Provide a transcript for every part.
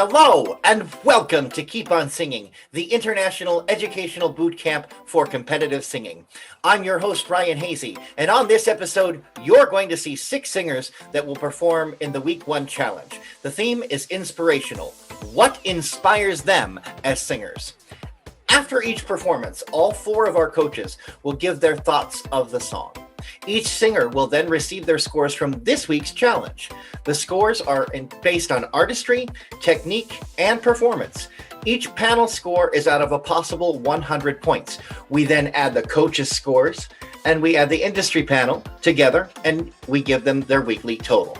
Hello, and welcome to Keep On Singing, the international educational boot camp for competitive singing. I'm your host, Ryan Hazy, and on this episode, you're going to see 6 singers that will perform in the Week 1 challenge. The theme is inspirational. What inspires them as singers? After each performance, all 4 of our coaches will give their thoughts of the song. Each singer will then receive their scores from this week's challenge. The scores are based on artistry, technique, and performance. Each panel score is out of a possible 100 points. We then add the coaches' scores, and we add the industry panel together, and we give them their weekly total.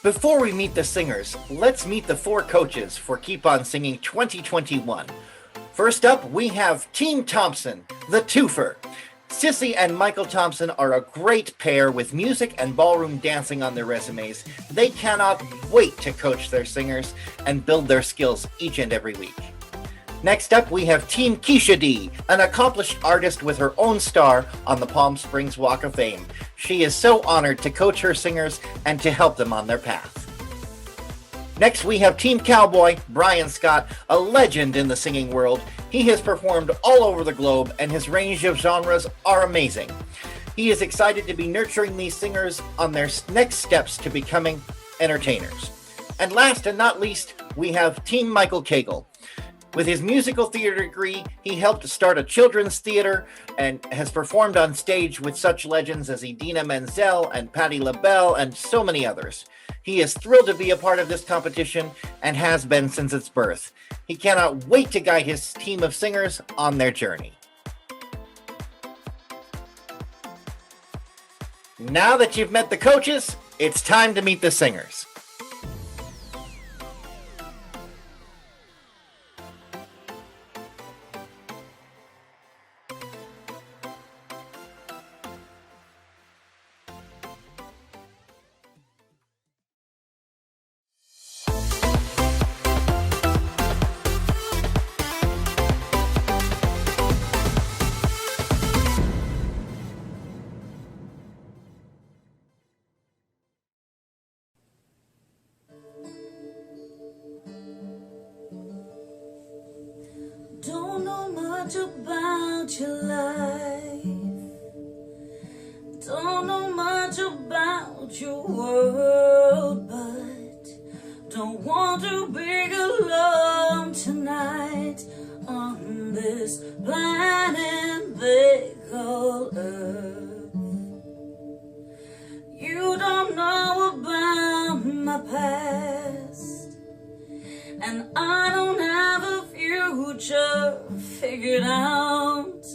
Before we meet the singers, let's meet the 4 coaches for Keep On Singing 2021. First up, we have Team Thompson, the twofer. Sissy and Michael Thompson are a great pair with music and ballroom dancing on their resumes. They cannot wait to coach their singers and build their skills each and every week. Next up, we have Team Keisha D, an accomplished artist with her own star on the Palm Springs Walk of Fame. She is so honored to coach her singers and to help them on their path. Next, we have Team Cowboy, Brian Scott, a legend in the singing world. He has performed all over the globe, and his range of genres are amazing. He is excited to be nurturing these singers on their next steps to becoming entertainers. And last and not least, we have Team Michael Cagle. With his musical theater degree, he helped start a children's theater and has performed on stage with such legends as Idina Menzel and Patti LaBelle and so many others. He is thrilled to be a part of this competition and has been since its birth. He cannot wait to guide his team of singers on their journey. Now that you've met the coaches, it's time to meet the singers. Don't know much about your life. Don't know much about your world, but don't want to be alone tonight on this planet they call Earth. You don't know about my past, and I don't have a future figured out,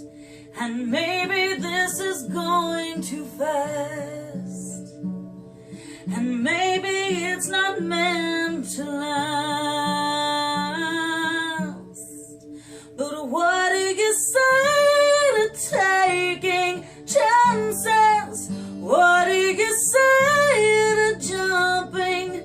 and maybe this is going too fast, and maybe it's not meant to last. But what do you say to taking chances? What do you say to jumping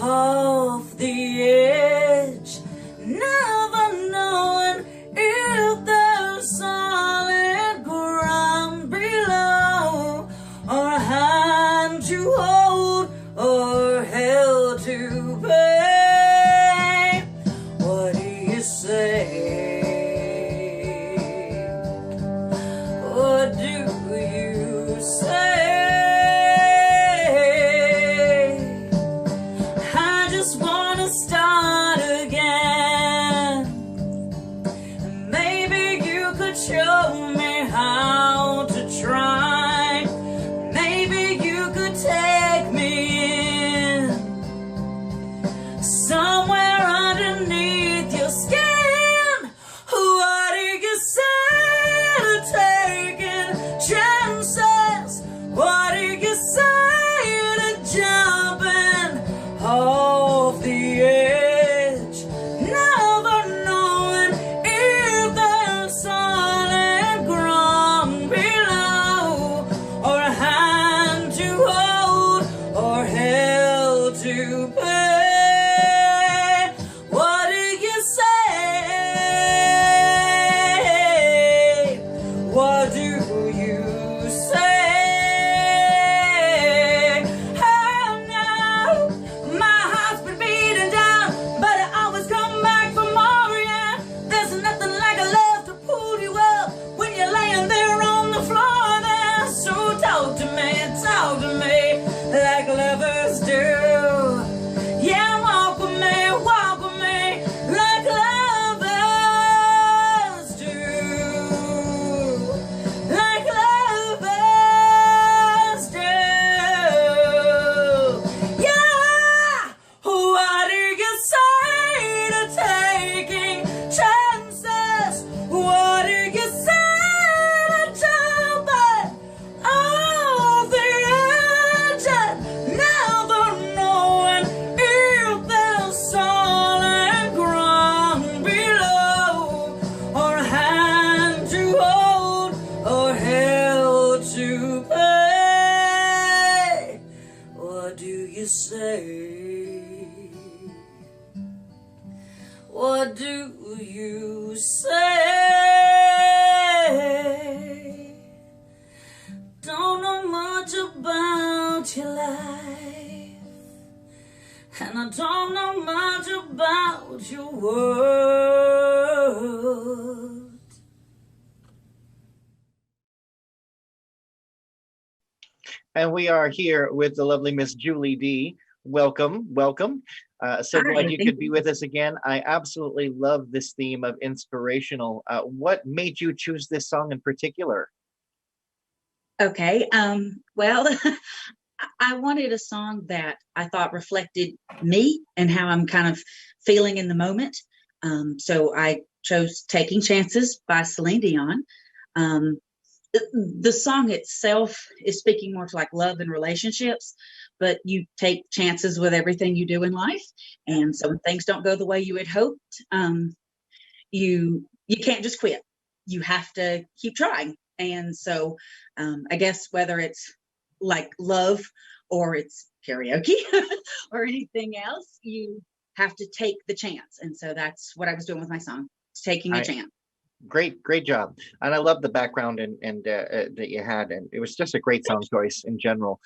off the edge? Never knowing if there's solid ground below, or a hand to hold, or hell to bear. talk to me like lovers do. Yeah, walk with me like lovers do. Like lovers do. Yeah, what do you say to taking chances? What do you say to jumping off the edge and never knowing if there's solid ground below, or hand to hold, or hell to pay? What do you say? What do you say? Don't know much about your life, and I don't know much about your world. And we are here with the lovely Miss Julie D. Welcome, welcome. So Hi, glad you thank could be with us again. I absolutely love this theme of inspirational. What made you choose this song in particular? Okay. Well, I wanted a song that I thought reflected me and how I'm kind of feeling in the moment. So I chose Taking Chances by Celine Dion. The song itself is speaking more to like love and relationships, but you take chances with everything you do in life. And so when things don't go the way you had hoped, you can't just quit. You have to keep trying. And so I guess whether it's like love or it's karaoke or anything else, you have to take the chance. And so that's what I was doing with my song, taking a chance. Great job. And I love the background and that you had. And it was just a great song choice in general.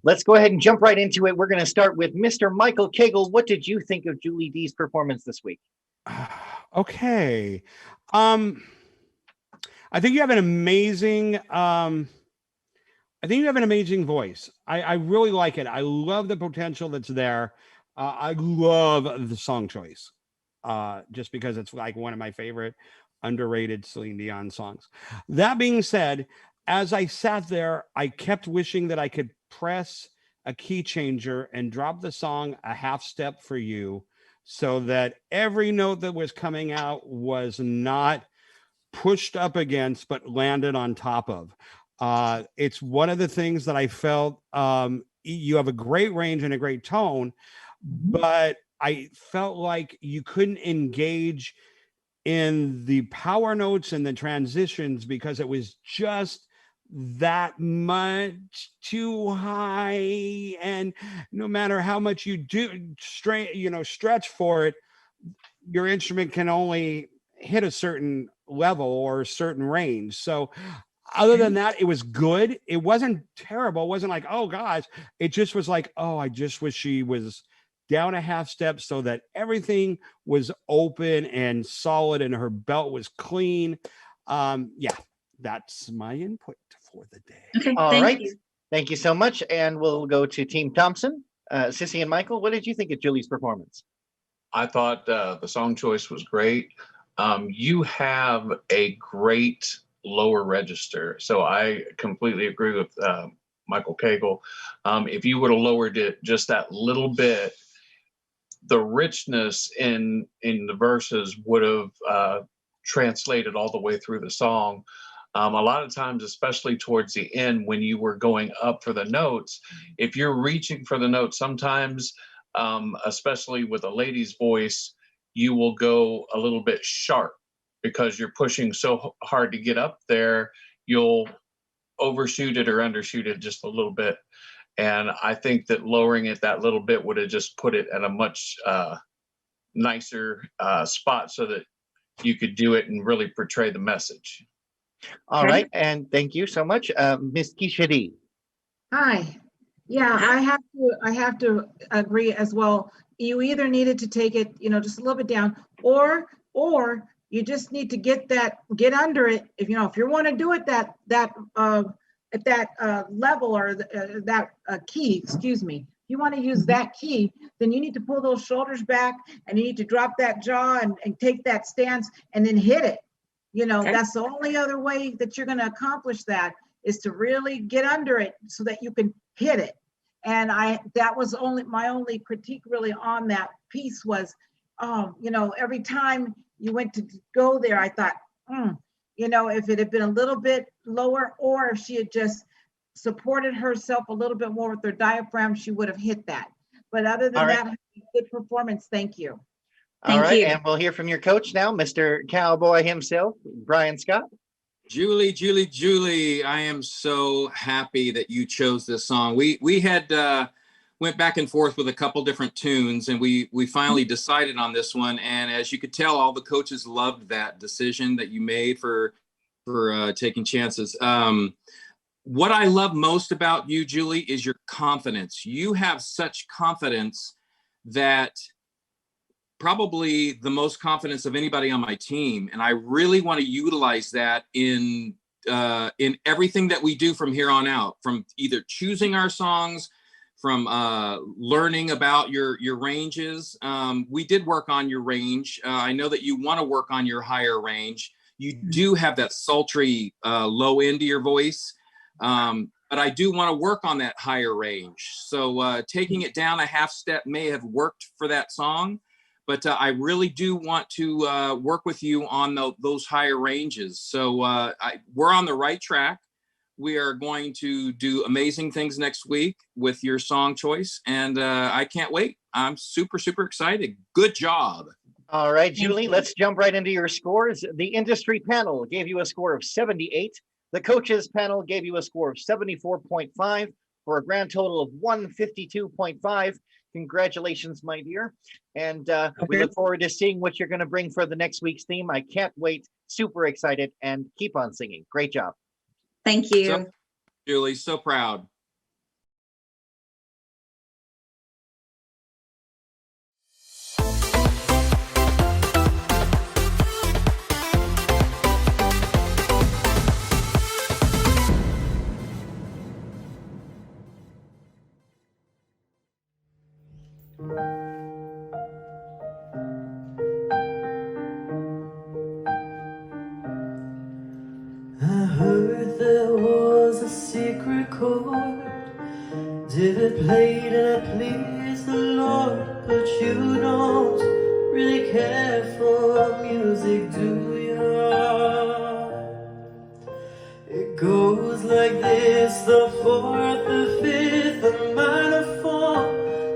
Let's go ahead and jump right into it. We're going to start with Mr. Michael Cagle. What did you think of Julie D's performance this week? Okay. I think you have an amazing voice. I really like it. I love the potential that's there. I love the song choice. Just because it's like one of my favorite underrated Celine Dion songs. That being said, as I sat there, I kept wishing that I could press a key changer and drop the song a half step for you, so that every note that was coming out was not pushed up against, but landed on top of. It's one of the things that I felt, you have a great range and a great tone, but I felt like you couldn't engage in the power notes and the transitions because it was just that much too high. And no matter how much you do stretch for it, your instrument can only hit a certain level or a certain range. So other than that, it was good. It wasn't terrible. It wasn't like, oh gosh, it just was like, oh, I just wish she was down a half step so that everything was open and solid and her belt was clean. Yeah, that's my input for the day. Okay, All right. you. Thank you so much. And we'll go to Team Thompson. Sissy and Michael, what did you think of Julie's performance? I thought the song choice was great. You have a great lower register. So I completely agree with Michael Cagle. If you would have lowered it just that little bit, the richness in the verses would have translated all the way through the song. A lot of times, especially towards the end, when you were going up for the notes, if you're reaching for the notes, sometimes, especially with a lady's voice, you will go a little bit sharp because you're pushing so hard to get up there, you'll overshoot it or undershoot it just a little bit. And I think that lowering it that little bit would have just put it at a much nicer spot so that you could do it and really portray the message. All right, and thank you so much, Miss Keisha D. Hi. Yeah, I have to agree as well. You either needed to take it, just a little bit down, or you just need to get under it. If you want to do it that at that level or that key, excuse me, you want to use that key, then you need to pull those shoulders back and you need to drop that jaw and take that stance and then hit it. You know, Okay. that's the only other way that you're going to accomplish that, is to really get under it so that you can hit it. And that was my only critique really on that piece was, you know, every time you went to go there, I thought, you know, if it had been a little bit lower, or if she had just supported herself a little bit more with her diaphragm, she would have hit that. But other than All right. that, good performance. Thank you. All Thank right, you. and we'll hear from your coach now, Mr. Cowboy himself, Brian Scott. Julie, I am so happy that you chose this song. We had went back and forth with a couple different tunes, and we finally decided on this one. And as you could tell, all the coaches loved that decision that you made for taking chances. What I love most about you, Julie, is your confidence. You have such confidence that probably the most confidence of anybody on my team. And I really want to utilize that in everything that we do from here on out, from either choosing our songs, from learning about your ranges. We did work on your range. I know that you want to work on your higher range. You do have that sultry low end to your voice. But I do want to work on that higher range. So taking it down a half step may have worked for that song, but I really do want to work with you on those higher ranges. So we're on the right track. We are going to do amazing things next week with your song choice, and I can't wait. I'm super, super excited. Good job. All right, Julie, let's jump right into your scores. The industry panel gave you a score of 78. The coaches panel gave you a score of 74.5 for a grand total of 152.5. Congratulations, my dear. And we look forward to seeing what you're going to bring for the next week's theme. I can't wait. Super excited, and keep on singing. Great job. Thank you. So, Julie, so proud. I heard there was a secret chord. Did it play, did it please the Lord? But you don't really care for music, do you? It goes like this: the fourth, the fifth, the minor fall,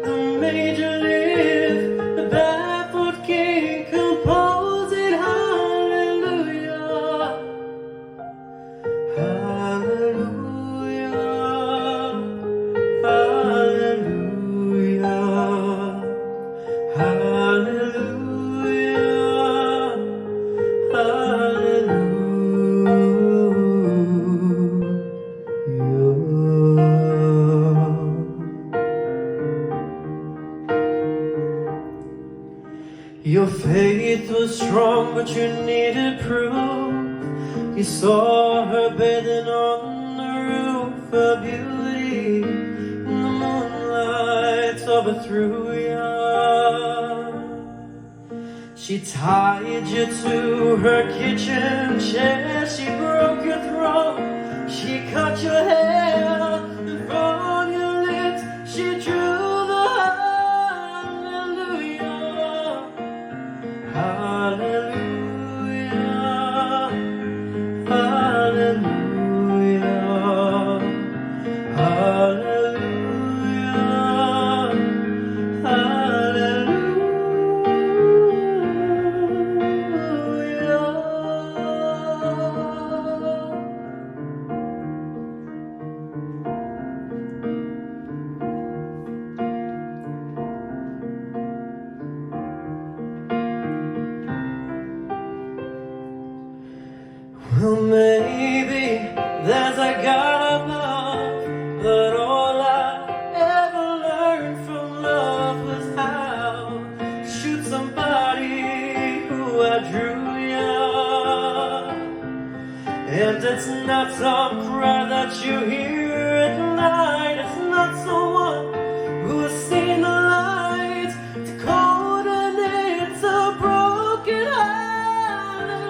the major lift, the baffled king composing hallelujah. Hallelujah, hallelujah, hallelujah, hallelujah. Your faith was strong, but you needed proof. You saw her bathing on the roof, her beauty in the moonlight overthrew you. She tied you to her kitchen chair, she broke your throat, she cut your hair, and from your lips she drew the hallelujah. Hallelujah, hallelujah, hallelujah, hallelujah. Well, maybe there's a God above, but all I ever learned from love was how to shoot somebody who outdrew you. And it's not some right that you're here tonight. It's not someone who has seen the lights to coordinate a broken hallelujah.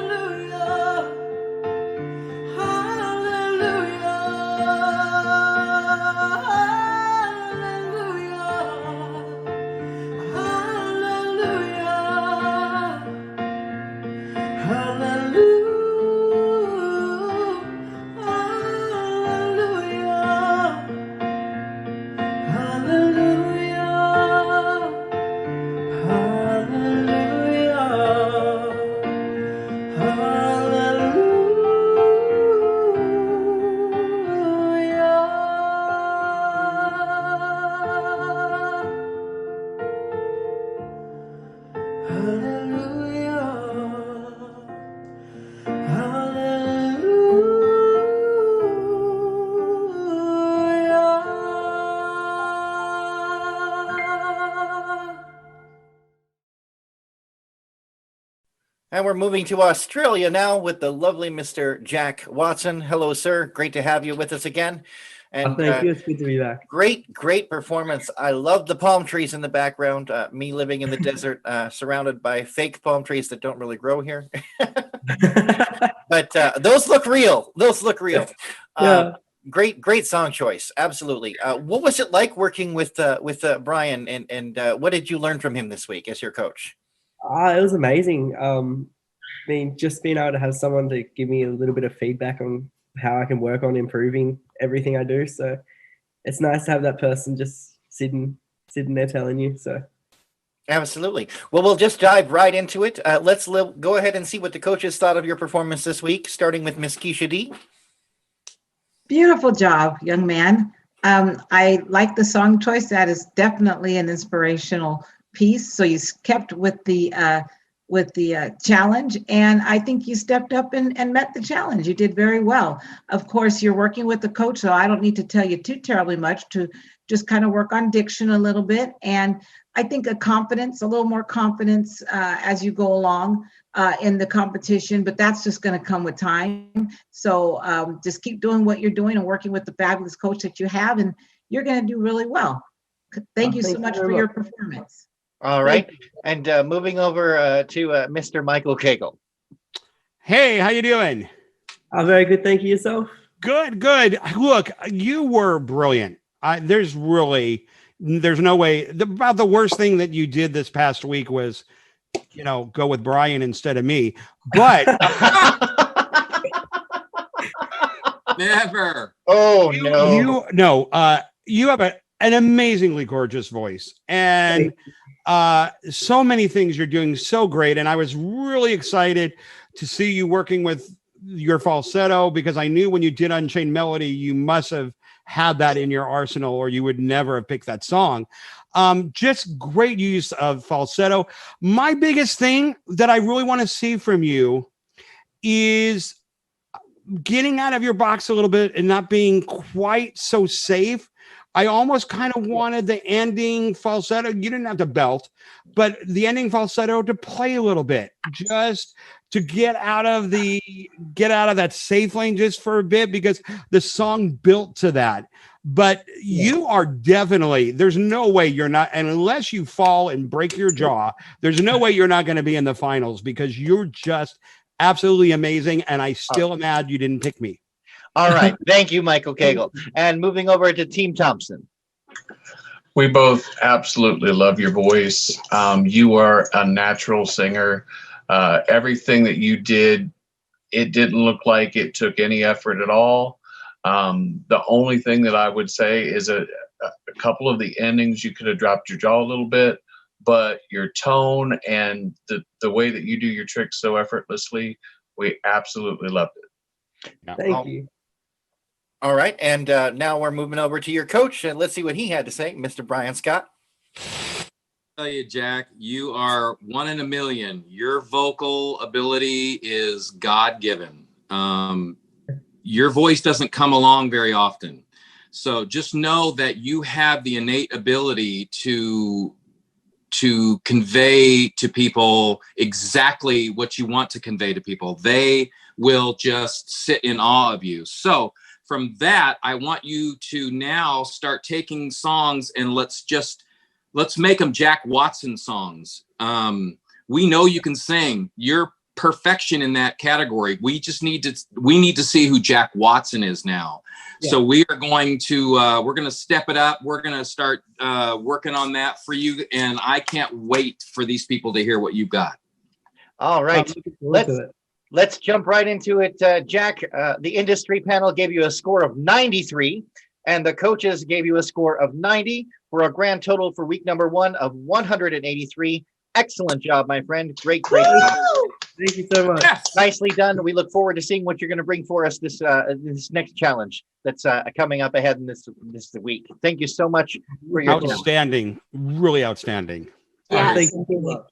Hallelujah. Hallelujah. Hallelujah. And we're moving to Australia now with the lovely Mr. Jack Watson. Hello, sir. Great to have you with us again. And Thank you. It's good to be back. great performance. I love the palm trees in the background. Me living in the desert, surrounded by fake palm trees that don't really grow here. But those look real. Those look real. Yeah. Great song choice. Absolutely. What was it like working with Brian, and what did you learn from him this week as your coach? It was amazing. I mean, just being able to have someone to give me a little bit of feedback on how I can work on improving everything I do. So it's nice to have that person just sitting there telling you. So Absolutely. Well, we'll just dive right into it. Let's go ahead and see what the coaches thought of your performance this week, starting with Miss Keisha D. Beautiful job, young man. I like the song choice. That is definitely an inspirational piece. So you kept with the challenge, and I think you stepped up and met the challenge. You did very well. Of course, you're working with the coach, so I don't need to tell you too terribly much, to just kind of work on diction a little bit. And I think a little more confidence as you go along in the competition, but that's just going to come with time. So just keep doing what you're doing and working with the fabulous coach that you have, and you're going to do really well. Thank you so much for your performance. All right. And moving over to Mr. Michael Cagle. Hey, how you doing? I'm very good. Thank you. Yourself? Good. Look, you were brilliant. There's no way. About the worst thing that you did this past week was, go with Brian instead of me. But Never. Oh no. You have an amazingly gorgeous voice, and so many things you're doing so great. And I was really excited to see you working with your falsetto, because I knew when you did Unchained Melody, you must have had that in your arsenal, or you would never have picked that song. Just great use of falsetto. My biggest thing that I really want to see from you is getting out of your box a little bit and not being quite so safe. I almost kind of wanted the ending falsetto. You didn't have to belt, but the ending falsetto to play a little bit, just to get out of that safe lane just for a bit, because the song built to that. But you are definitely, there's no way you're not, and unless you fall and break your jaw, there's no way you're not going to be in the finals, because you're just absolutely amazing. And I still am mad you didn't pick me. All right. Thank you, Michael Cagle. And moving over to Team Thompson. We both absolutely love your voice. You are a natural singer. Everything that you did, it didn't look like it took any effort at all. The only thing that I would say is a couple of the endings, you could have dropped your jaw a little bit, but your tone and the way that you do your tricks so effortlessly, we absolutely loved it. Thank you. All right. And now we're moving over to your coach. And let's see what he had to say, Mr. Brian Scott. Tell you, Jack, you are one in a million. Your vocal ability is God-given. Your voice doesn't come along very often. So just know that you have the innate ability to convey to people exactly what you want to convey to people. They will just sit in awe of you. So from that, I want you to now start taking songs and let's make them Jack Watson songs. We know you can sing. You're perfection in that category. We need to see who Jack Watson is now. Yeah. So we are going to we're going to step it up. We're going to start working on that for you, and I can't wait for these people to hear what you've got. All right, let's jump right into it. Jack, the industry panel gave you a score of 93, and the coaches gave you a score of 90 for a grand total for week number 1 of 183. Excellent job, my friend. Great job. Thank you so much. Yes. Nicely done. We look forward to seeing what you're going to bring for us this next challenge that's coming up ahead in this week. Thank you so much for your outstanding, really outstanding. Yes. Thank you so much.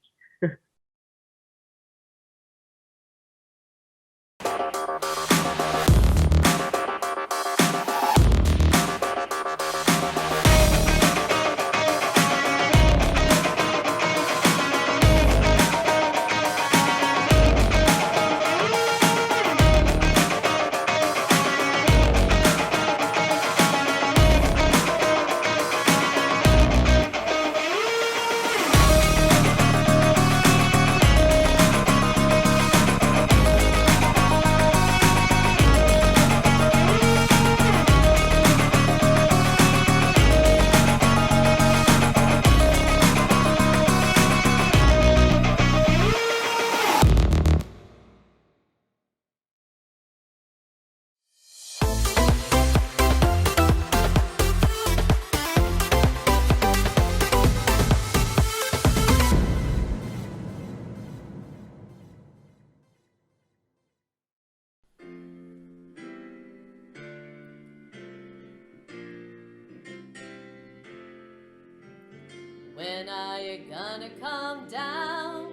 When are you gonna come down?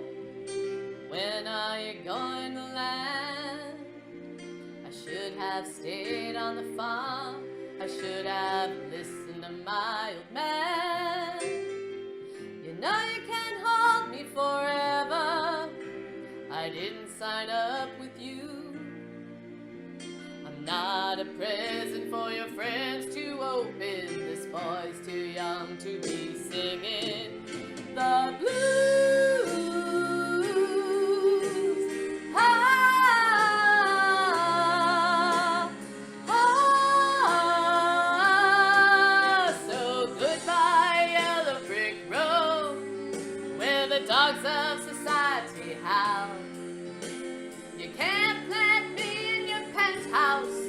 When are you going to land? I should have stayed on the farm. I should have listened to my old man. You know you can't hold me forever. I didn't sign up with you. I'm not a present for your friends to open. This boy's too young to be singing the blues. So goodbye, yellow brick road, where the dogs of society howl. You can't plant me in your penthouse.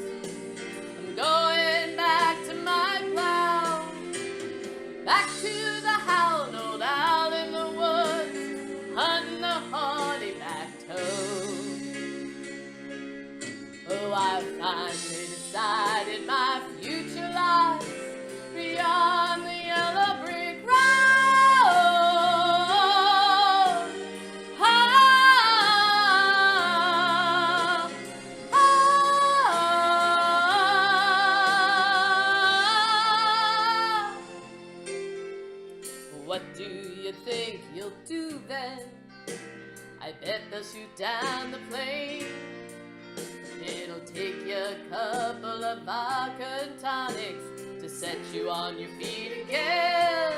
I'm going back to my plow, back to the hound old owl in the woods, hunting the horny-backed toad. Oh, I finally decided my future lies beyond the yellow brick road. What do you think you'll do then? I bet they'll shoot down the plane. It'll take you a couple of vodka and tonics to set you on your feet again.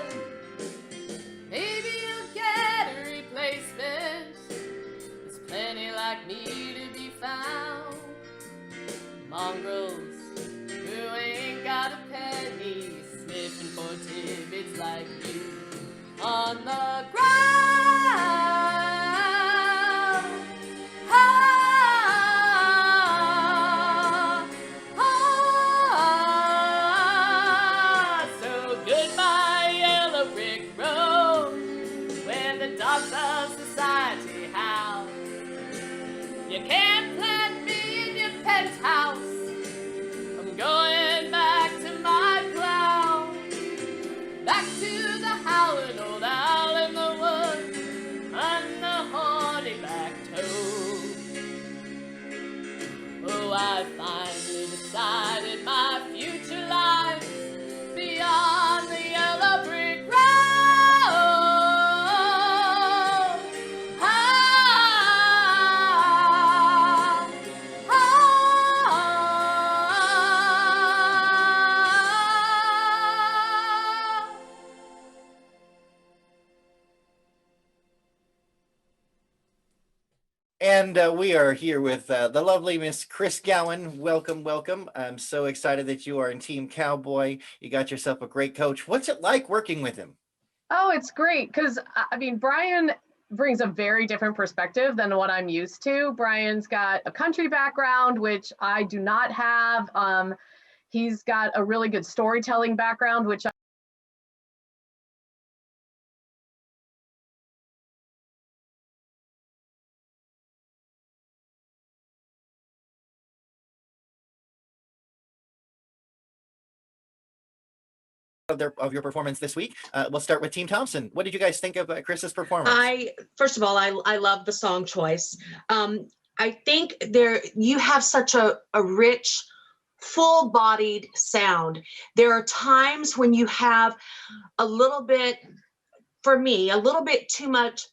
Maybe you'll get a replacement. There's plenty like me to be found. Mongrels who ain't got a penny, sniffing for tidbits like you on the ground. So goodbye, yellow brick road, where the dogs of society howl. You can't plant me in your penthouse. I'm going back to my plow, back to the howling old owl in the woods, and the horny-backed toad. Oh, I finally decided my future lies beyond the yellow brick road. And we are here with the lovely Miss Chris Gowan. Welcome, welcome. I'm so excited that you are in Team Cowboy. You got yourself a great coach. What's it like working with him? Oh, it's great because I mean, Brian brings a very different perspective than what I'm used to. Brian's got a country background, which I do not have. He's got a really good storytelling background, which of your performance this week. We'll start with Team Thompson. What did you guys think of Chris's performance? First of all, I love the song choice. I think you have such a rich, full-bodied sound. There are times when you have a little bit, for me, a little bit too much.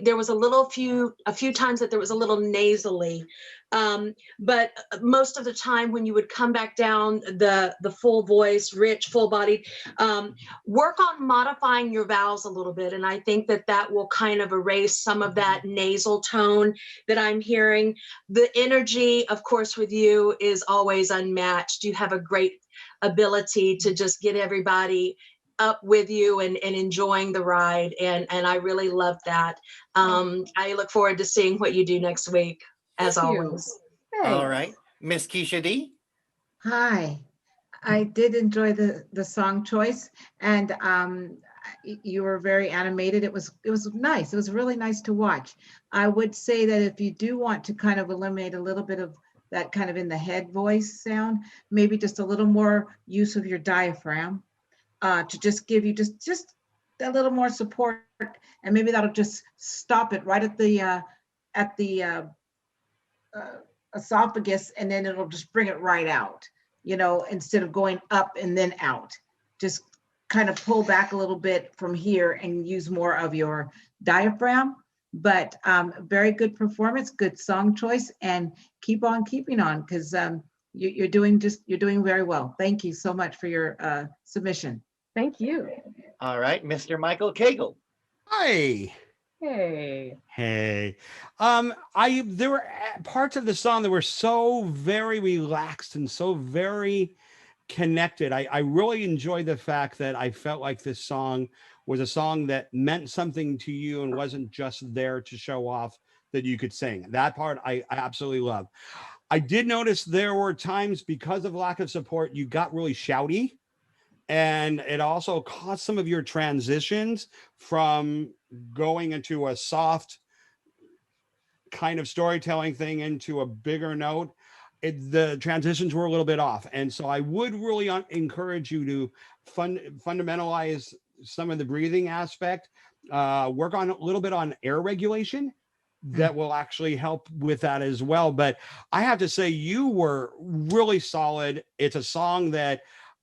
There was a few times that there was a little nasally, but most of the time when you would come back down, the full voice, rich, full-bodied, work on modifying your vowels a little bit, and I think that will kind of erase some of that nasal tone that I'm hearing. The energy, of course, with you is always unmatched. You have a great ability to just get everybody up with you and enjoying the ride, and I really love that. I look forward to seeing what you do next week, as always. All right, Miss Keisha D. Hi, I did enjoy the song choice, and you were very animated. It was nice. It was really nice to watch. I would say that if you do want to kind of eliminate a little bit of that kind of in the head voice sound, maybe just a little more use of your diaphragm. To just give you just a little more support, and maybe that'll just stop it right at the esophagus, and then it'll just bring it right out, instead of going up and then out. Just kind of pull back a little bit from here and use more of your diaphragm. But very good performance, good song choice, and keep on keeping on, because you're doing very well. Thank you so much for your submission. Thank you. All right, Mr. Michael Cagle. Hi. Hey. There were parts of the song that were so very relaxed and so very connected. I really enjoyed the fact that I felt like this song was a song that meant something to you and wasn't just there to show off that you could sing. That part I absolutely love. I did notice there were times, because of lack of support, you got really shouty. And it also caused some of your transitions from going into a soft kind of storytelling thing into a bigger note. The transitions were a little bit off. And so I would really encourage you to fundamentalize some of the breathing aspect, work on a little bit on air regulation. That will actually help with that as well. But I have to say, you were really solid. It's a song that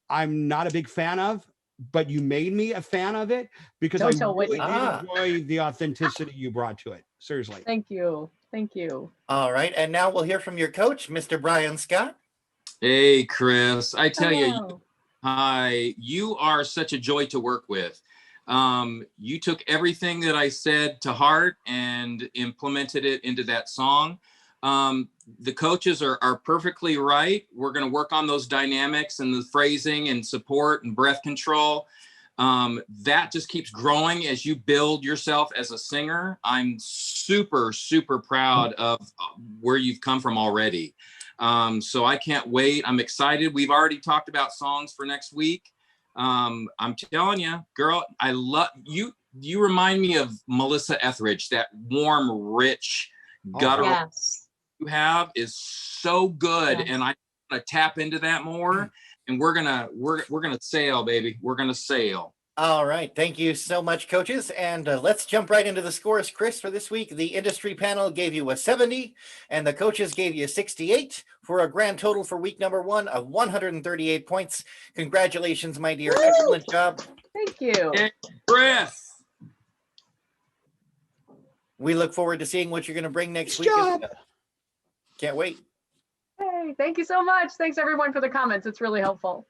I'm not a big fan of, but you made me a fan of it, because I really did enjoy the authenticity you brought to it. Seriously. Thank you. Thank you. All right, and now we'll hear from your coach, Mr. Brian Scott. Hey, Chris, I tell Hello. you are such a joy to work with. You took everything that I said to heart and implemented it into that song. The coaches are perfectly right. We're going to work on those dynamics and the phrasing and support and breath control. That just keeps growing as you build yourself as a singer. I'm super, super proud of where you've come from already. So I can't wait. I'm excited. We've already talked about songs for next week. I'm telling you, girl, I love you. You remind me of Melissa Etheridge. That warm, rich, guttural you have is so good, and I want to tap into that more. And we're gonna sail, baby. We're gonna sail. All right, thank you so much, coaches. And let's jump right into the scores, Chris. For this week, the industry panel gave you a 70, and the coaches gave you 68, for a grand total for week number 1 of 138 points. Congratulations, my dear. Excellent job. Thank you. Chris. We look forward to seeing what you're going to bring next week. Can't wait. Hey, thank you so much. Thanks everyone for the comments. It's really helpful.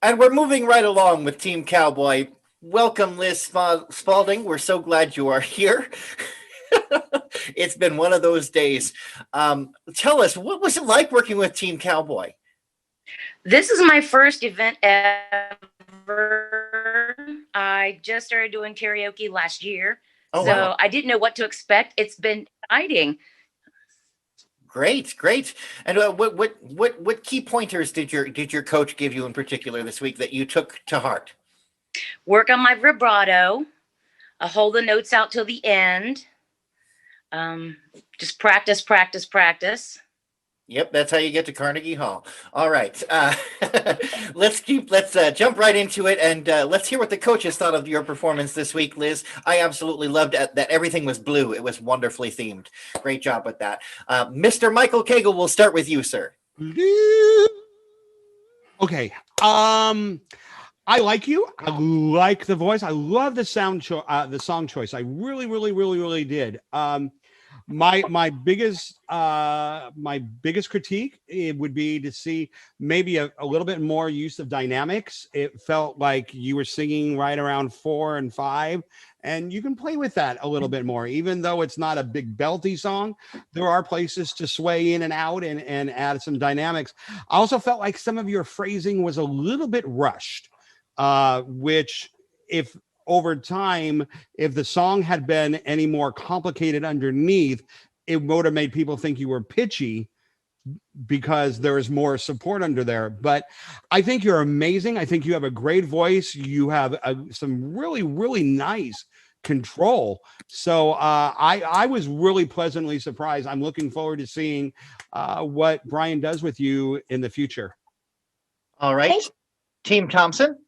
And we're moving right along with Team Cowboy. Welcome, Liz Spalding. We're so glad you are here. It's been one of those days. Tell us, what was it like working with Team Cowboy? This is my first event ever. I just started doing karaoke last year, Oh, so wow. I didn't know what to expect. It's been exciting. Great, great. And what key pointers did your coach give you in particular this week that you took to heart? Work on my vibrato. Hold the notes out till the end. Just practice, practice, practice. Yep, that's how you get to Carnegie Hall. All right, let's jump right into it, and let's hear what the coaches thought of your performance this week, Liz. I absolutely loved that everything was blue. It was wonderfully themed. Great job with that. Mr. Michael Cagle, we'll start with you, sir. Okay. I like you. I like the voice. I love the song choice. I really, really, really, really did. My biggest critique would be to see maybe a little bit more use of dynamics. It felt like you were singing right around 4 and 5, and you can play with that a little bit more. Even though it's not a big belty song, there are places to sway in and out and add some dynamics. I also felt like some of your phrasing was a little bit rushed, which if over time, if the song had been any more complicated underneath, it would have made people think you were pitchy because there is more support under there. But I think you're amazing. I think you have a great voice. You have some really, really nice control. So I was really pleasantly surprised. I'm looking forward to seeing what Brian does with you in the future. All right, Team Thompson.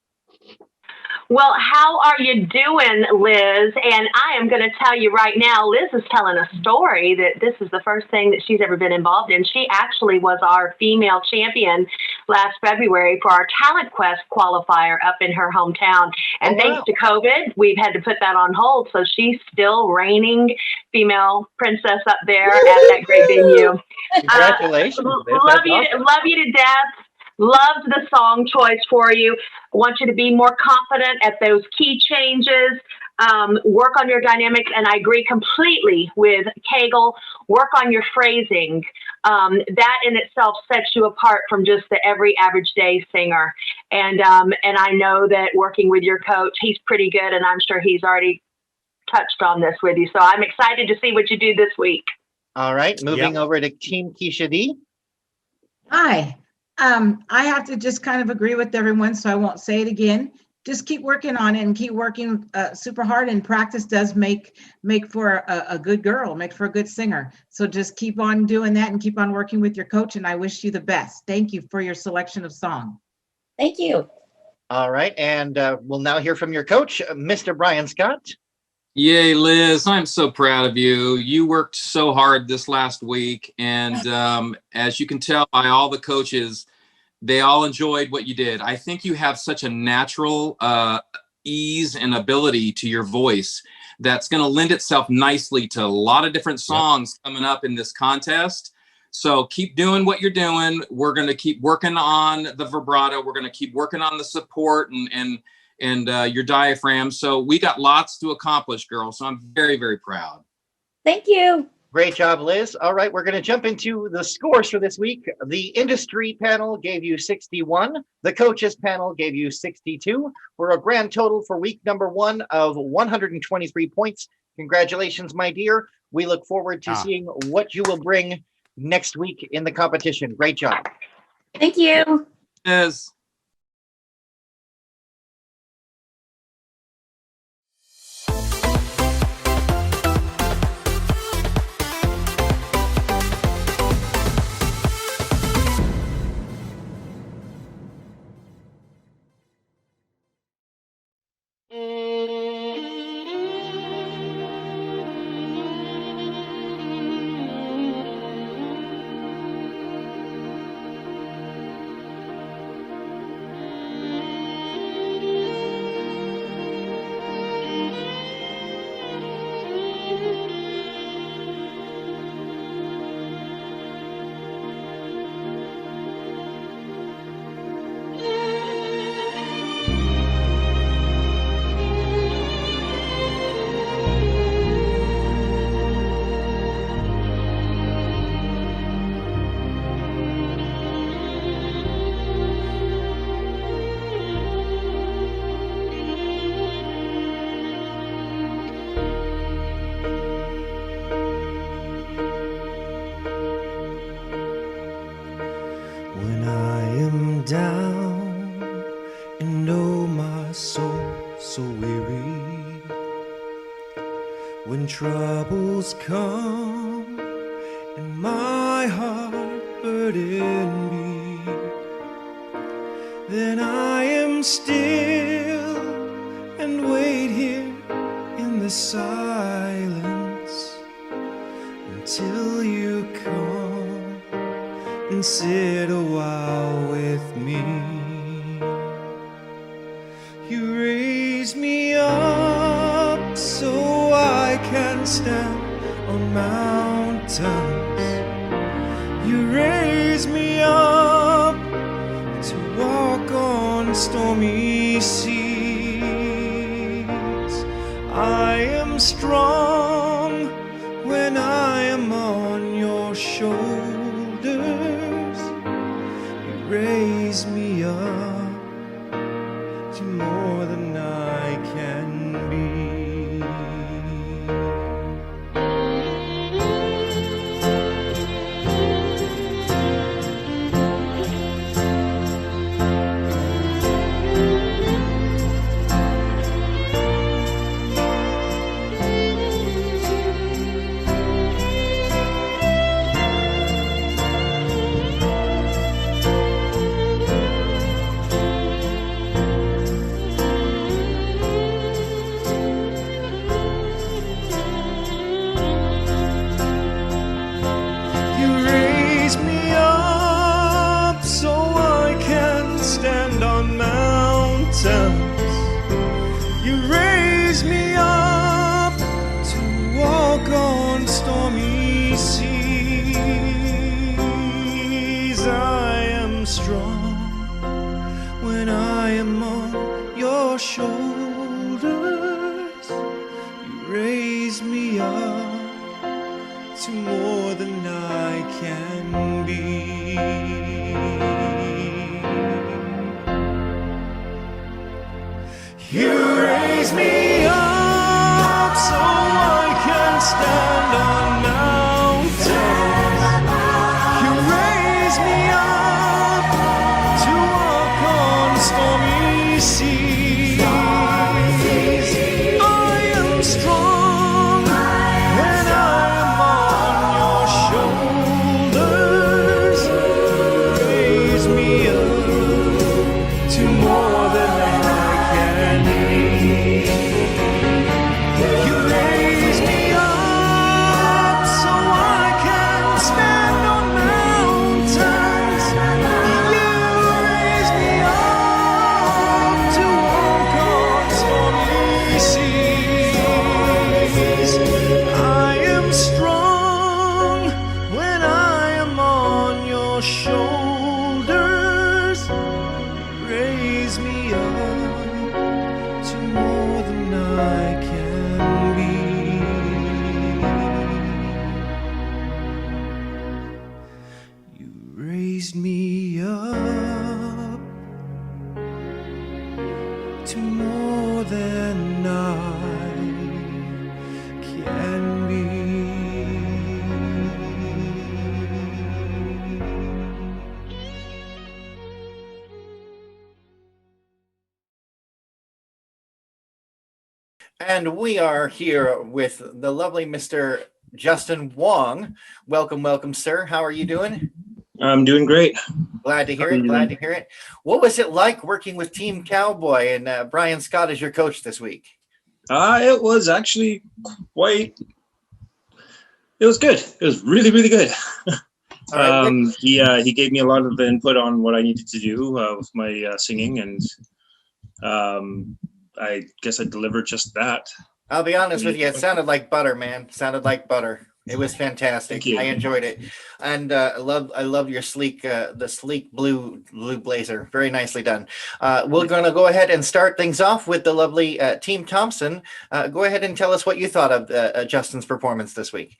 Well, how are you doing, Liz? And I am going to tell you right now, Liz is telling a story that this is the first thing that she's ever been involved in. She actually was our female champion last February for our Talent Quest qualifier up in her hometown. And thanks to COVID, we've had to put that on hold. So she's still reigning female princess up there at that great venue. Congratulations. Love you to death. Loved the song choice for you. Want you to be more confident at those key changes. Work on your dynamics, and I agree completely with Cagle. Work on your phrasing. That in itself sets you apart from just the every average day singer. And I know that working with your coach, he's pretty good, and I'm sure he's already touched on this with you. So I'm excited to see what you do this week. All right, moving over to Team Keisha D. Hi. I have to just kind of agree with everyone, so I won't say it again. Just keep working on it and keep working super hard, and practice does make for a good girl, make for a good singer. So just keep on doing that and keep on working with your coach, and I wish you the best. Thank you for your selection of song. Thank you. All right, and we'll now hear from your coach, Mr. Brian Scott. Yay, Liz. I'm so proud of you. You worked so hard this last week. And as you can tell by all the coaches, they all enjoyed what you did. I think you have such a natural ease and ability to your voice that's going to lend itself nicely to a lot of different songs coming up in this contest. So keep doing what you're doing. We're going to keep working on the vibrato. We're going to keep working on the support and your diaphragm. So we got lots to accomplish, girl. So I'm very, very proud. Thank you. Great job, Liz. All right, we're going to jump into the scores for this week. The industry panel gave you 61. The coaches panel gave you 62 for a grand total for week number 1 of 123 points. Congratulations, my dear. We look forward to seeing what you will bring next week in the competition. Great job. Thank you. Yes. I am down and oh my soul so weary, when troubles come and my heart burden be, then I am still and wait here in the silence until you come and sit a while with me. You raise me up so I can stand on mountains. You raise me up to walk on stormy seas. I am strong when I am on your shoulders. You raise me up to more than I can be. You raise me up to walk on stormy seas. I am strong when I am on your shoulders. You raise me up to more than I can be. You raise me up so I can stand on mountains. You raise me up to walk on stormy seas. I am strong when I am on your shoulders. Raise me up to more than shoulders. Raise me up to more than I can be. You raised me up to more than I can be. And we are here with the lovely Mr. Justin Wong. Welcome, welcome, sir. How are you doing? I'm doing great. Glad to hear it. Glad to hear it. What was it like working with Team Cowboy and Brian Scott as your coach this week? It was actually it was good. It was really, really good. Right. He gave me a lot of input on what I needed to do with my singing, and I guess I delivered just that. I'll be honest with you, it sounded like butter, man. Sounded like butter. It was fantastic. I enjoyed it, and I love your sleek, the sleek blue blazer. Very nicely done. We're going to go ahead and start things off with the lovely Team Thompson. Go ahead and tell us what you thought of Justin's performance this week.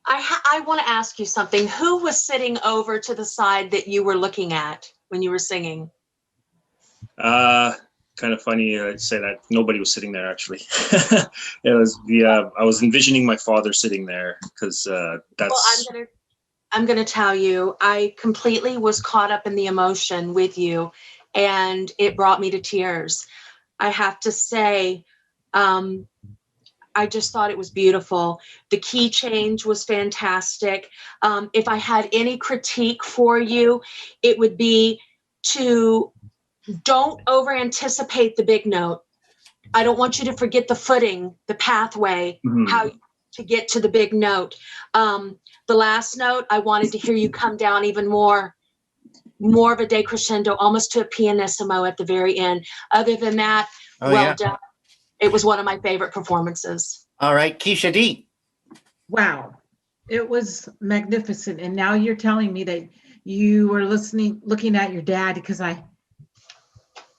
I want to ask you something. Who was sitting over to the side that you were looking at when you were singing? Kind of funny to say that nobody was sitting there actually. It was I was envisioning my father sitting there because that's. Well, I'm going to tell you, I completely was caught up in the emotion with you, and it brought me to tears. I have to say, I just thought it was beautiful. The key change was fantastic. If I had any critique for you, it would be to don't over anticipate the big note. I don't want you to forget the footing, the pathway, how to get to the big note. The last note, I wanted to hear you come down even more of a decrescendo, almost to a pianissimo at the very end. Other than that, well done. It was one of my favorite performances. All right, Keisha D. Wow, it was magnificent. And now you're telling me that you were looking at your dad, because I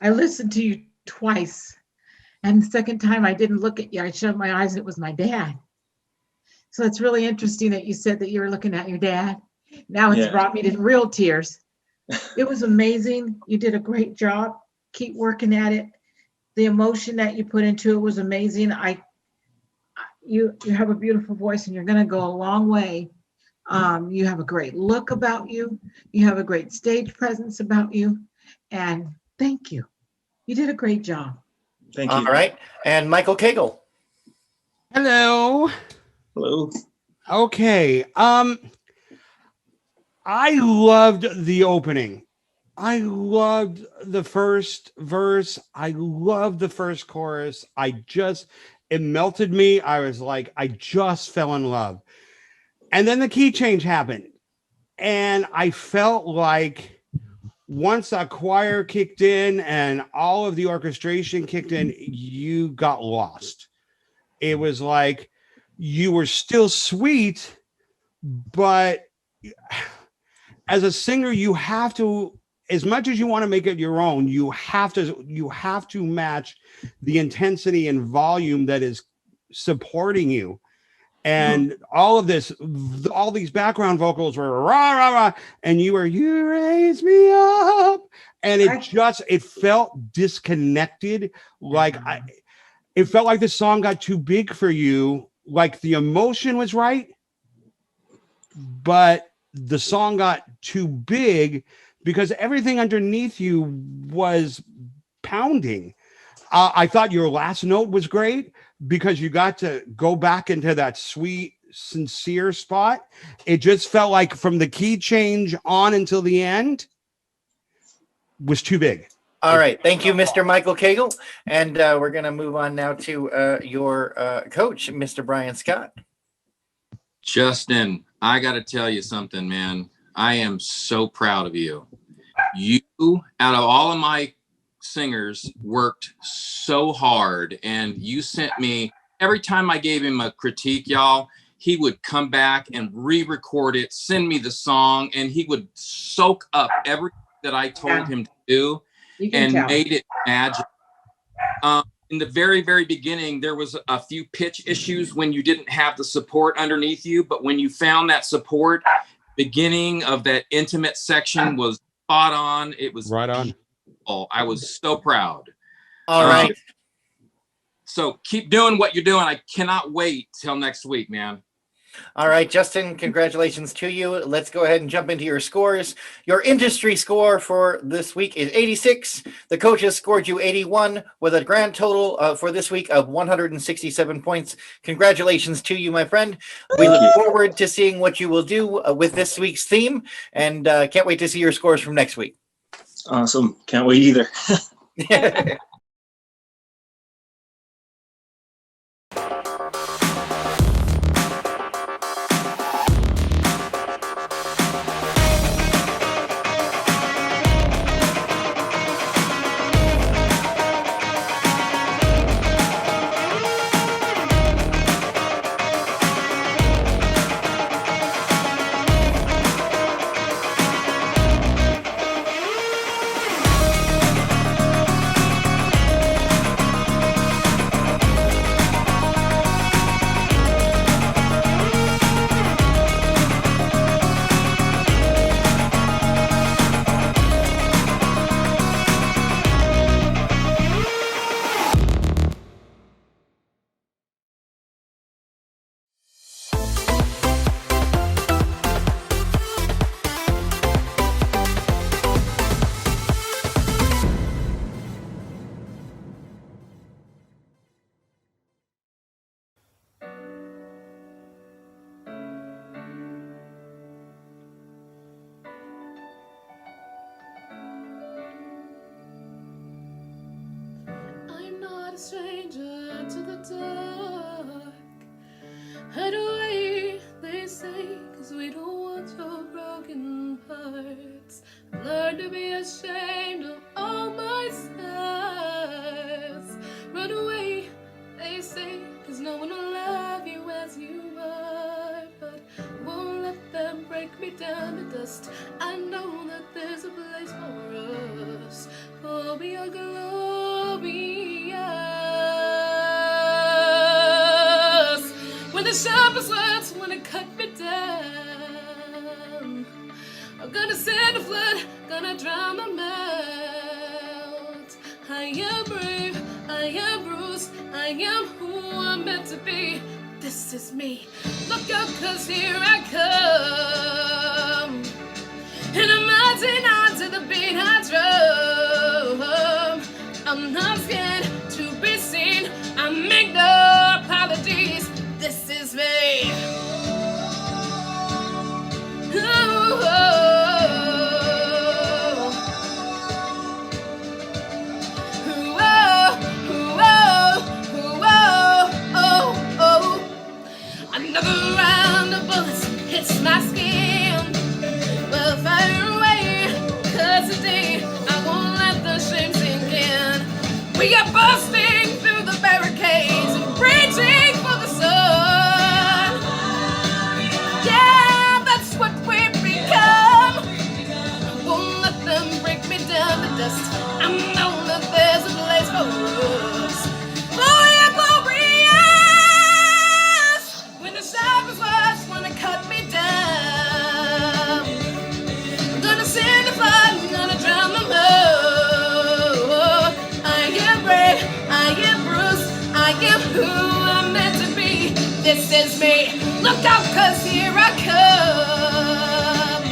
listened to you twice. And the second time I didn't look at you, I shut my eyes and it was my dad. So it's really interesting that you said that you were looking at your dad. Now it's brought me to real tears. It was amazing. You did a great job. Keep working at it. The emotion that you put into it was amazing. You have a beautiful voice, and you're going to go a long way. You have a great look about you. You have a great stage presence about you. And thank you. You did a great job. Thank you. All right. And Michael Cagle. Hello. Hello. Okay. I loved the opening. I loved the first verse. I loved the first chorus. It melted me. I was like, I just fell in love. And then the key change happened. And I felt like once that choir kicked in and all of the orchestration kicked in, you got lost. It was like you were still sweet, but as a singer, you have to, as much as you want to make it your own, you have to match the intensity and volume that is supporting you. And all these background vocals were rah, rah, rah, and you raise me up. And it felt disconnected. It felt like the song got too big for you. Like the emotion was right, but the song got too big because everything underneath you was pounding. I thought your last note was great because you got to go back into that sweet, sincere spot. It just felt like from the key change on until the end was too big. All right. Thank you, Mr. Michael Cagle. And we're going to move on now to your coach, Mr. Brian Scott. Justin, I got to tell you something, man. I am so proud of you. You, out of all of my singers, worked so hard, and you sent me, every time I gave him a critique, y'all, he would come back and re-record it, send me the song, and he would soak up everything that I told him to do and made it magic. In the very, very beginning, there was a few pitch issues when you didn't have the support underneath you, but when you found that support, beginning of that intimate section was spot on. It was right on. Beautiful. I was so proud. All right. So keep doing what you're doing. I cannot wait till next week, man. All right, Justin, congratulations to you. Let's go ahead and jump into your scores. Your industry score for this week is 86. The coaches scored you 81 with a grand total for this week of 167 points. Congratulations to you, my friend. We look forward to seeing what you will do with this week's theme, and can't wait to see your scores from next week. Awesome. Can't wait either. not a stranger to the dark. Hide away, they say, 'cause we don't want your broken hearts. I've learned to be ashamed of all my scars. Run away, they say, 'cause no one will love you as you are. But I won't let them break me down to dust. I know that there's a place for us, for we are glorious. When the sharpest words wanna cut me down, I'm gonna send a flood, gonna drown them out. I am brave, I am bruised, I am who I'm meant to be. This is me. Look out, 'cause here I come. And I'm marching on to the beat I drum. I'm not scared to be seen. I make no apologies. This is me. Oh, another round of bullets hits my skin. Well, fire away, 'cause today I won't let the shame sink in. We are busting through the barricades and reaching for the sun. Yeah, that's what we become. I won't let them break me down to dust. I know that there's a place for us. For your glorious. When the sharpest words wanna cut me down, I'm gonna send a flood, I'm gonna drown them out. I am brave, I am bruised, I am who I'm meant to be. This is me. Look out, 'cause here I come.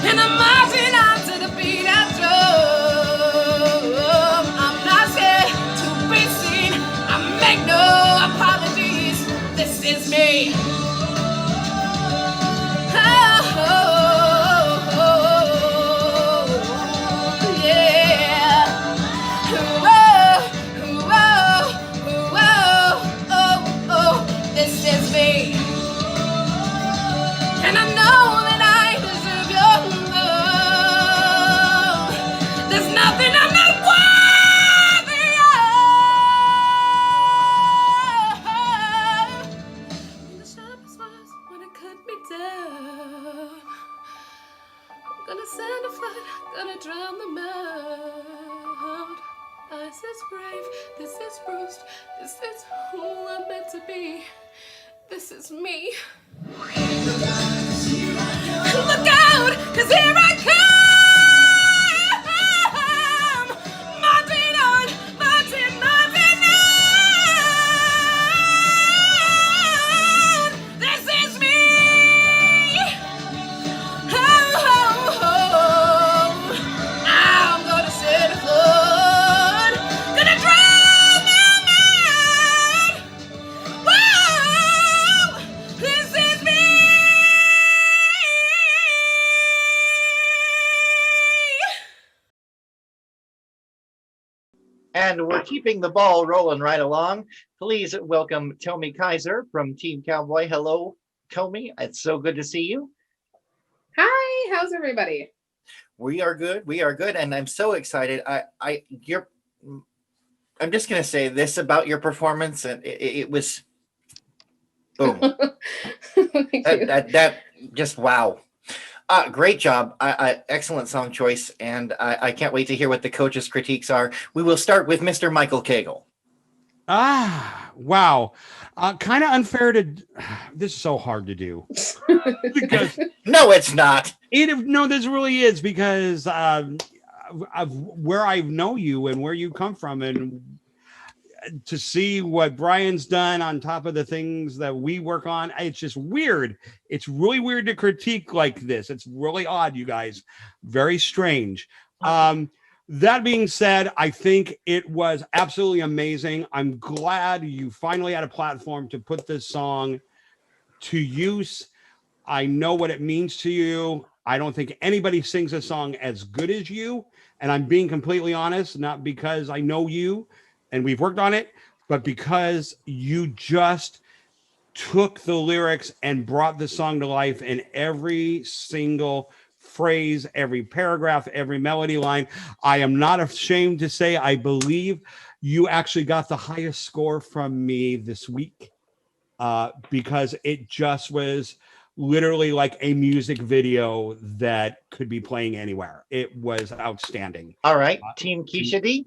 And I'm marching on to the beat I drum. I'm not scared to be seen. I make no apologies. This is me. This is me. And I know that I deserve your love. There's nothing I'm not worthy of. When the sharpest words wanna cut me down, I'm gonna send a flood, gonna drown them out. This is brave, this is bruised, this is who I'm meant to be. This is me. Look out, 'cause here I come. Marching on, marching, marching on. This is me. I'm gonna set a flood, gonna drown them out. Whoa, this is me. And we're keeping the ball rolling right along. Please welcome Tommy Kaiser from Team Cowboy. Hello, Tommy. It's so good to see you. Hi, how's everybody? We are good. We are good, and I'm so excited. I'm just gonna say this about your performance, and it was boom. that just wow. Great job. Excellent song choice, and I can't wait to hear what the coaches' critiques are. We will start with Mr. Michael Cagle. Wow. Kind of unfair to. This is so hard to do. Because no, it's not. No, this really is, because of where I know you and where you come from, and to see what Brian's done on top of the things that we work on. It's just weird. It's really weird to critique like this. It's really odd, you guys. Very strange. That being said, I think it was absolutely amazing. I'm glad you finally had a platform to put this song to use. I know what it means to you. I don't think anybody sings a song as good as you. And I'm being completely honest, not because I know you and we've worked on it, but because you just took the lyrics and brought the song to life in every single phrase, every paragraph, every melody line. I am not ashamed to say, I believe you actually got the highest score from me this week, because it just was literally like a music video that could be playing anywhere. It was outstanding. All right, Team Keisha D.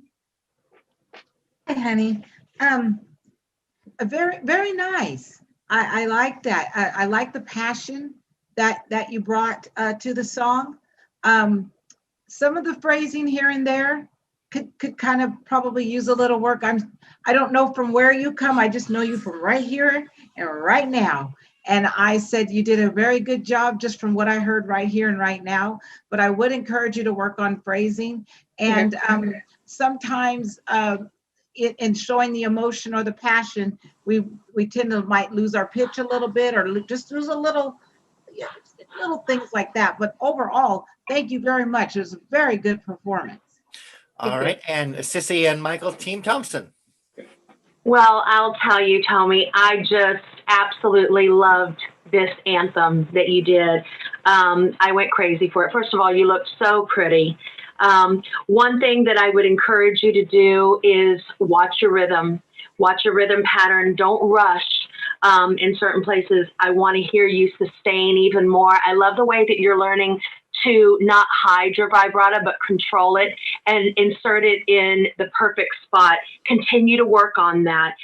Hi, honey. Very, very nice. I like that. I like the passion that you brought to the song. Some of the phrasing here and there could kind of probably use a little work. I don't know from where you come. I just know you from right here and right now. And I said you did a very good job just from what I heard right here and right now. But I would encourage you to work on phrasing. And sometimes in showing the emotion or the passion, we tend to might lose our pitch a little bit or just lose a little things like that. But overall, thank you very much. It was a very good performance. All right, and Sissy and Michael, Team Thompson. Well, I'll tell you, Tommy, I just absolutely loved this anthem that you did. I went crazy for it. First of all, you looked so pretty. One thing that I would encourage you to do is watch your rhythm pattern. Don't rush in certain places. I want to hear you sustain even more. I love the way that you're learning to not hide your vibrato, but control it and insert it in the perfect spot. Continue to work on that.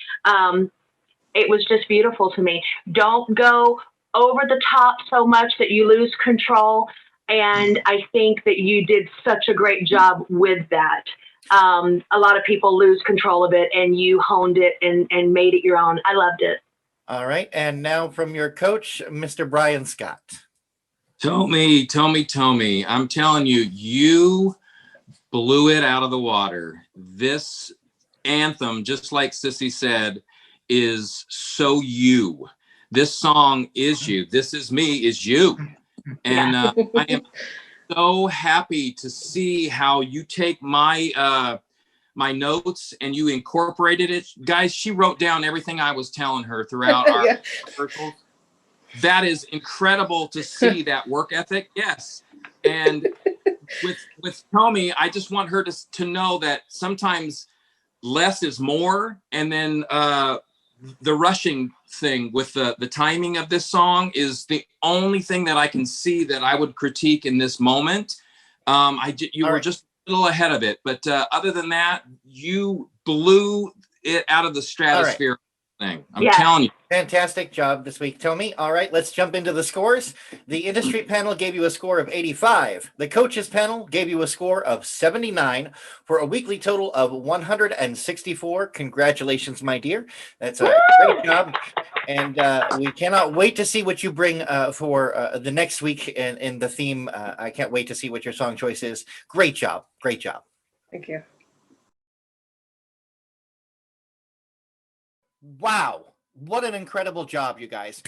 It was just beautiful to me. Don't go over the top so much that you lose control. And I think that you did such a great job with that. A lot of people lose control of it, and you honed it and made it your own. I loved it. All right, and now from your coach, Mr. Brian Scott. Tommy, I'm telling you, you blew it out of the water. This anthem, just like Sissy said, is so you. This song is you. This is me, is you. And I am so happy to see how you take my my notes and you incorporated it. Guys, she wrote down everything I was telling her throughout our circles. That is incredible to see that work ethic. Yes. And with Tommy, I just want her to know that sometimes less is more. And then the rushing thing with the timing of this song is the only thing that I can see that I would critique in this moment. You were just a little ahead of it, but other than that, you blew it out of the stratosphere. Thing. I'm telling you. Fantastic job this week, Tommy. All right, let's jump into the scores. The industry panel gave you a score of 85. The coaches panel gave you a score of 79 for a weekly total of 164. Congratulations, my dear. That's a great job. And we cannot wait to see what you bring for the next week in the theme. I can't wait to see what your song choice is. Great job. Great job. Thank you. Wow, what an incredible job, you guys.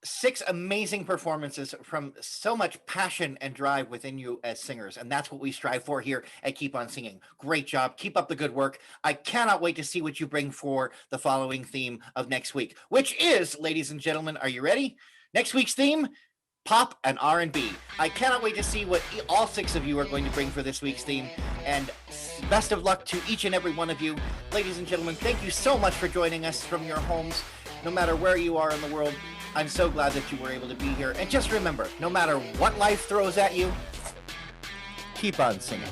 6 amazing performances from so much passion and drive within you as singers, and that's what we strive for here at Keep On Singing. Great job. Keep up the good work. I cannot wait to see what you bring for the following theme of next week, which is, ladies and gentlemen, are you ready? Next week's theme, pop and R&B. I cannot wait to see what all 6 of you are going to bring for this week's theme, and best of luck to each and every one of you. Ladies and gentlemen, thank you so much for joining us from your homes, no matter where you are in the world. I'm so glad that you were able to be here. And just remember, no matter what life throws at you, keep on singing.